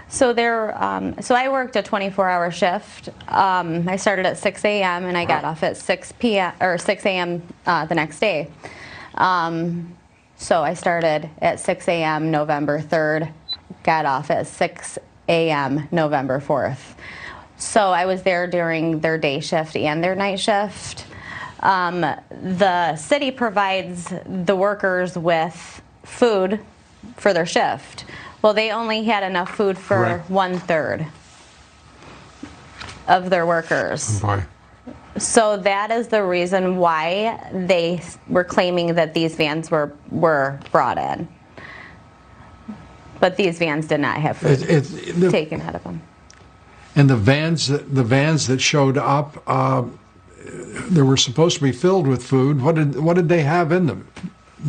So I worked a 24-hour shift. I started at 6 a.m. and I got off at 6 p.m. or 6 a.m. The next day. So I started at 6 a.m. November 3rd, got off at 6 a.m. November 4th. So I was there during their day shift and their night shift. The city provides the workers with food for their shift. Well, they only had enough food for 1/3 of their workers. Boy. So that is the reason why they were claiming that these vans were brought in. But these vans did not have food taken out of them. And the vans that showed up, they were supposed to be filled with food. What did they have in them?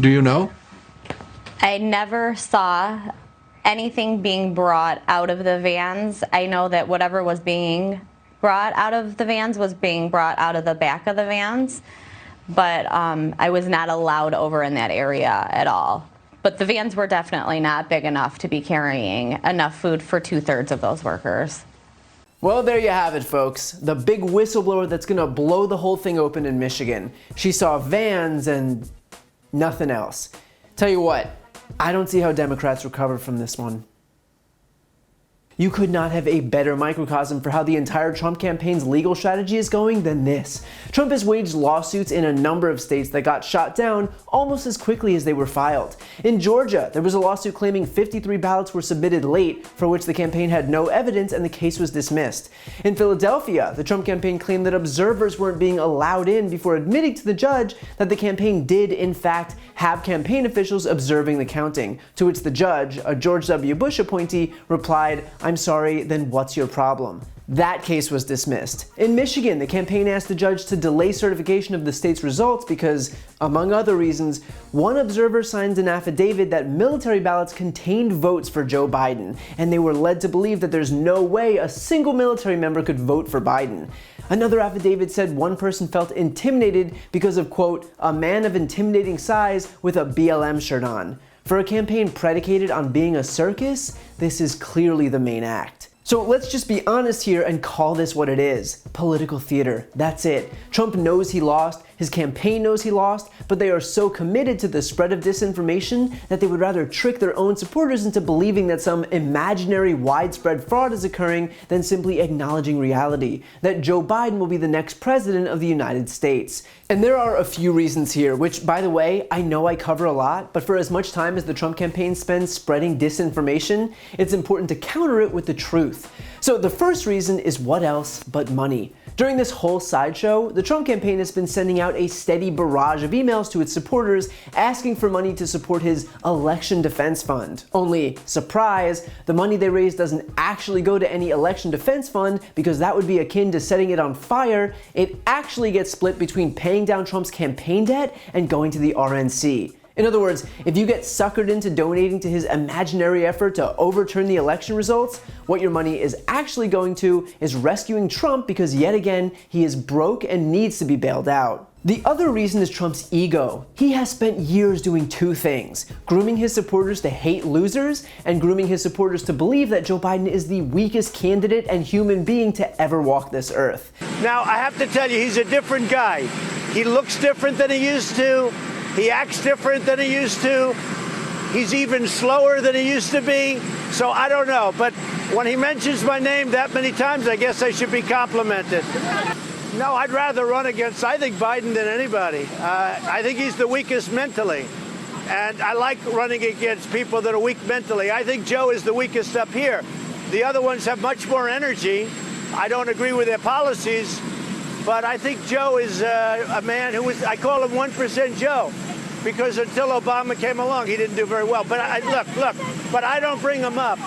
Do you know? I never saw anything being brought out of the vans. I know that whatever was being brought out of the vans was being brought out of the back of the vans, but I was not allowed over in that area at all. But the vans were definitely not big enough to be carrying enough food for 2/3 of those workers. Well, there you have it, folks. The big whistleblower that's gonna blow the whole thing open in Michigan. She saw vans and nothing else. Tell you what, I don't see how Democrats recover from this one. You could not have a better microcosm for how the entire Trump campaign's legal strategy is going than this. Trump has waged lawsuits in a number of states that got shot down almost as quickly as they were filed. In Georgia, there was a lawsuit claiming 53 ballots were submitted late, for which the campaign had no evidence and the case was dismissed. In Philadelphia, the Trump campaign claimed that observers weren't being allowed in before admitting to the judge that the campaign did, in fact, have campaign officials observing the counting, to which the judge, a George W. Bush appointee, replied, "I'm sorry, then what's your problem?" That case was dismissed. In Michigan, the campaign asked the judge to delay certification of the state's results because, among other reasons, one observer signed an affidavit that military ballots contained votes for Joe Biden, and they were led to believe that there's no way a single military member could vote for Biden. Another affidavit said one person felt intimidated because of, quote, a man of intimidating size with a BLM shirt on. For a campaign predicated on being a circus, this is clearly the main act. So let's just be honest here and call this what it is. Political theater. That's it. Trump knows he lost, his campaign knows he lost, but they are so committed to the spread of disinformation that they would rather trick their own supporters into believing that some imaginary widespread fraud is occurring than simply acknowledging reality, that Joe Biden will be the next president of the United States. And there are a few reasons here, which, by the way, I know I cover a lot, but for as much time as the Trump campaign spends spreading disinformation, it's important to counter it with the truth. So the first reason is what else but money. During this whole sideshow, the Trump campaign has been sending out a steady barrage of emails to its supporters asking for money to support his election defense fund. Only, surprise, the money they raise doesn't actually go to any election defense fund because that would be akin to setting it on fire. It actually gets split between paying down Trump's campaign debt and going to the RNC. In other words, if you get suckered into donating to his imaginary effort to overturn the election results, what your money is actually going to is rescuing Trump because yet again, he is broke and needs to be bailed out. The other reason is Trump's ego. He has spent years doing two things: grooming his supporters to hate losers and grooming his supporters to believe that Joe Biden is the weakest candidate and human being to ever walk this earth. Now, I have to tell you, he's a different guy. He looks different than he used to. He acts different than he used to. He's even slower than he used to be. So I don't know. But when he mentions my name that many times, I guess I should be complimented. No, I'd rather run against, I think, Biden than anybody. I think he's the weakest mentally. And I like running against people that are weak mentally. I think Joe is the weakest up here. The other ones have much more energy. I don't agree with their policies. But I think Joe is a man who is, I call him 1% Joe, because until Obama came along, he didn't do very well. But but I don't bring him up.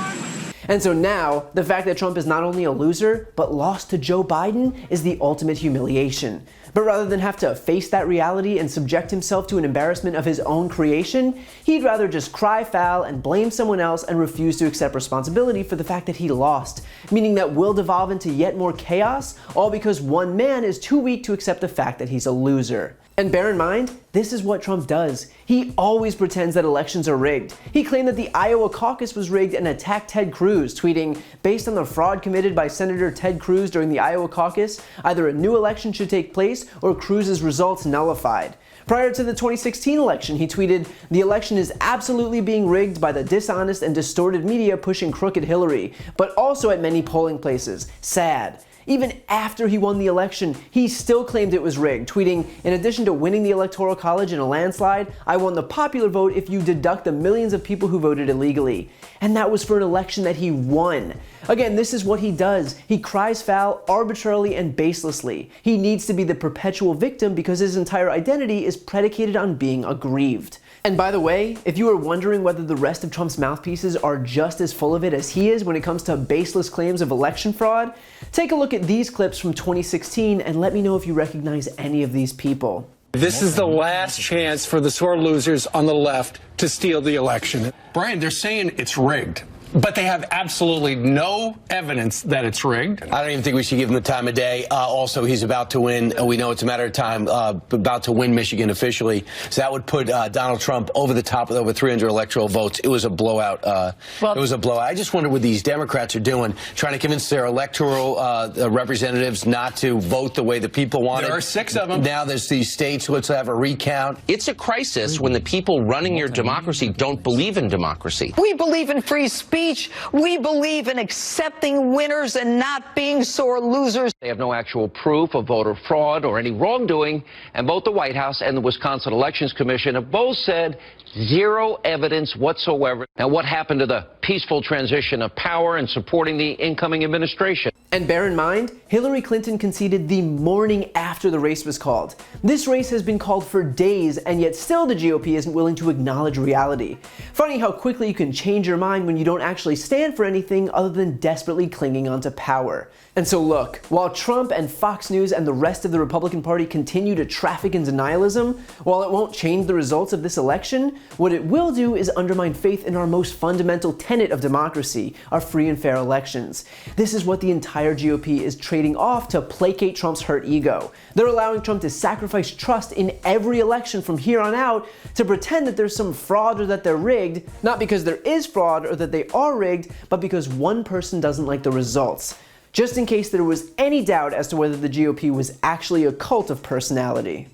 And so now, the fact that Trump is not only a loser, but lost to Joe Biden is the ultimate humiliation. But rather than have to face that reality and subject himself to an embarrassment of his own creation, he'd rather just cry foul and blame someone else and refuse to accept responsibility for the fact that he lost, meaning that we'll devolve into yet more chaos, all because one man is too weak to accept the fact that he's a loser. And bear in mind, this is what Trump does. He always pretends that elections are rigged. He claimed that the Iowa caucus was rigged and attacked Ted Cruz, tweeting, "Based on the fraud committed by Senator Ted Cruz during the Iowa caucus, either a new election should take place or Cruz's results nullified." Prior to the 2016 election, he tweeted, "The election is absolutely being rigged by the dishonest and distorted media pushing crooked Hillary, but also at many polling places. Sad." Even after he won the election, he still claimed it was rigged, tweeting, "In addition to winning the Electoral College in a landslide, I won the popular vote if you deduct the millions of people who voted illegally." And that was for an election that he won. Again, this is what he does. He cries foul arbitrarily and baselessly. He needs to be the perpetual victim because his entire identity is predicated on being aggrieved. And by the way, if you are wondering whether the rest of Trump's mouthpieces are just as full of it as he is when it comes to baseless claims of election fraud, take a look at these clips from 2016 and let me know if you recognize any of these people. This is the last chance for the sore losers on the left to steal the election. Brian, they're saying it's rigged, but they have absolutely no evidence that it's rigged. I don't even think we should give him the time of day. Also, he's about to win. We know it's a matter of time, about to win Michigan officially. So that would put Donald Trump over the top with over 300 electoral votes. It was a blowout. It was a blowout. I just wonder what these Democrats are doing, trying to convince their electoral representatives not to vote the way the people want it. There are 6 of them. Now there's these states, let's have a recount. It's a crisis when the people running your democracy don't believe in democracy. We believe in free speech. We believe in accepting winners and not being sore losers. They have no actual proof of voter fraud or any wrongdoing, and both the White House and the Wisconsin Elections Commission have both said zero evidence whatsoever. Now, what happened to the peaceful transition of power and supporting the incoming administration? And bear in mind, Hillary Clinton conceded the morning after the race was called. This race has been called for days, and yet still the GOP isn't willing to acknowledge reality. Funny how quickly you can change your mind when you don't actually stand for anything other than desperately clinging onto power. And so look, while Trump and Fox News and the rest of the Republican Party continue to traffic in denialism, while it won't change the results of this election, what it will do is undermine faith in our most fundamental tenet of democracy, our free and fair elections. This is what the entire GOP is trading off to placate Trump's hurt ego. They're allowing Trump to sacrifice trust in every election from here on out to pretend that there's some fraud or that they're rigged, not because there is fraud or that they are rigged, but because one person doesn't like the results. Just in case there was any doubt as to whether the GOP was actually a cult of personality.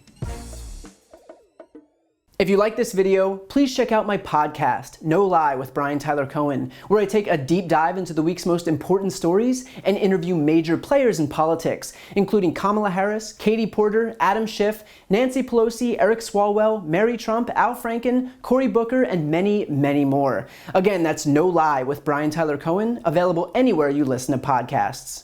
If you like this video, please check out my podcast, No Lie with Brian Tyler Cohen, where I take a deep dive into the week's most important stories and interview major players in politics, including Kamala Harris, Katie Porter, Adam Schiff, Nancy Pelosi, Eric Swalwell, Mary Trump, Al Franken, Cory Booker, and many, many more. Again, that's No Lie with Brian Tyler Cohen, available anywhere you listen to podcasts.